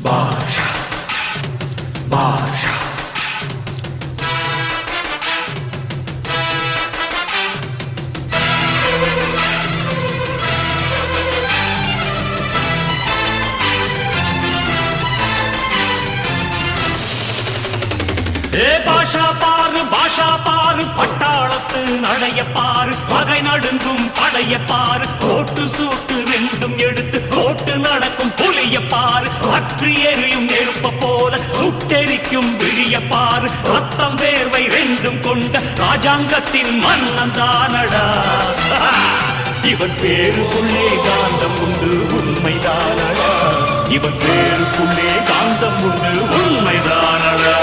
பாஷா பாஷா பாஷா பாரு பட்டாளத்து நடைய பாரு பகை நடுங்கும் படைய பாரு கோட்டு சூட்டு ரெண்டும் எடுத்து கோட்டு நடக்கும் புலிய பாரு அற்று எரியும் நெருப்ப போல சுட்டெரிக்கும் விழிய பாரு ரத்தம் வேர்வை ரெண்டும் கொண்ட ராஜாங்கத்தின் மன்னன் தானடா இவன் பேருக்குள்ளே காந்தம் உண்டு உண்மைதானடா இவன் பேருக்குள்ளே காந்தம் உண்டு உண்மைதானடா